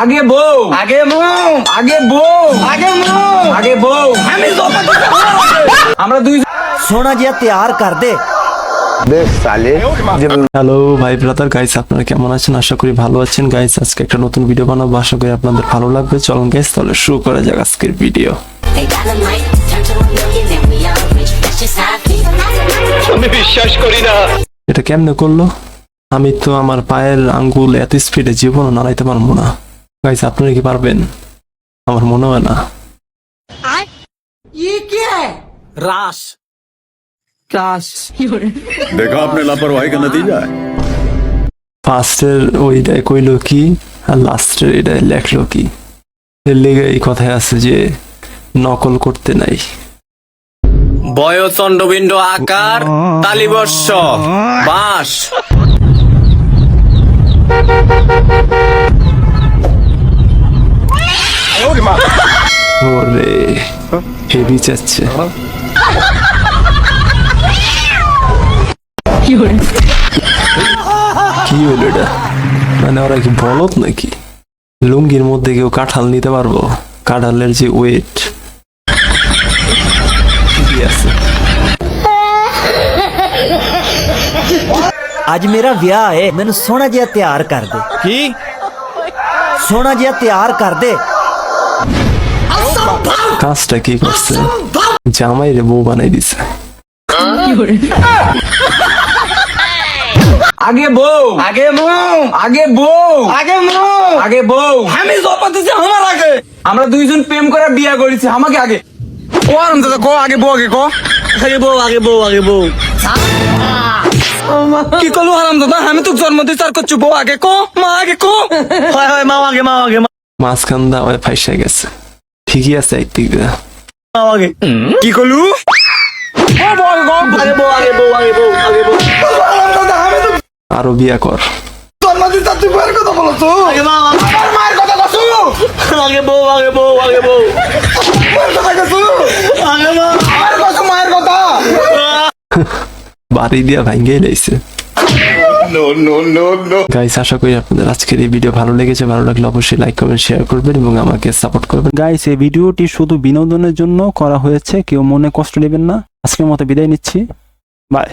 আগে বউ, আগে বউ, আগে বউ, আগে বউ, আগে বউ। আমি আমরা দুই सोना जिया तैयार कर दे। হ্যালো ভাই ব্রাদার গাইস, আপনারা কেমন আছেন? আশা করি ভালো আছেন গাইস। আজকে একটা নতুন ভিডিও বানাবো, আশা করি আপনাদের ভালো লাগবে। চলুন গাইস তাহলে শুরু করা যাক আজকের ভিডিও। আমি বিশ্বাস করি না। এটা কেমনে করলো? আমি তো আমার পায়ের আঙ্গুল এত স্পিডে জীবনও নাড়াইতে পারবো না গাইস। আপনারা কি পারবেন? আমার মনে হয় না। राश देखा आपने लापरवाही का नतीजा है। ফার্স্টের ওইটাই কইলো কি আর লাস্টের এটাই লেখলো কি? এর লেগে এই কথায় আছে যে নকল করতে নাই। বয়চন্ডবিন্দ আকার তালিবর্ষ বাঁশ। ওরে হেভি চাচ্ছে। কি হইল এটা? মানে ওরা কি বলত নাকি? লুঙ্গির মধ্যে কেউ কাঁঠাল নিতে পারবো? কাঁঠালের যে ওয়েট আছে। आज मेरा ब्याह है, मैंने सोना जिया तैयार कर दे। কি सोना जिया तैयार कर दे। কাজটা কি করছে? জামাই রে বউ বানাই দিছে। আগে বউ, আগে বউ, আগে বউ, আগে বউ, আগে বউ। আমি জপাতেছি আমার আগে। আমরা দুইজন প্রেম করে বিয়া করেছি, আমাকে আগে। ও আরাম দাদা কো, আগে বউ, আগে কো। आगे बो आगे बो आगे बो। কি করলু হারাম দাদা? আমি তো জন্ম দিয়ে চার করছি, বউ আগে কো, মা আগে কো। हाय हाय माँ आगे माँ आगे মাঝখান দা ওই ফাইসা গেছে। ঠিকই আছে একদিক দিয়ে। माँ आगे। কি করলু? ও বউ আগে কো। आगे बो आगे बो आगे बो आगे बो। হারাম দাদা, আমি তো আরো বিয়া কর। জন্ম দিয়ে চার তুই বউয়ের কথা বলছো। आगे माँ আমার মায়ের কথা কছো। आगे बो आगे बो आगे बो। মায়ের কথা কছো। आगे माँ আমার কছো মায়ের কথা। বাড়ি দিয়া ভাঙ্গে লাইছে। গাইস, আশা করি আপনাদের আজকের এই ভিডিও ভালো লেগেছে। ভালো লাগলে অবশ্যই লাইক কমেন্ট শেয়ার করবেন এবং আমাকে সাপোর্ট করবেন। গাইস, এই ভিডিওটি শুধু বিনোদনের জন্য করা হয়েছে, কেউ মনে কষ্ট নেবেন না। আজকের মতো বিদায় নিচ্ছি, বাই।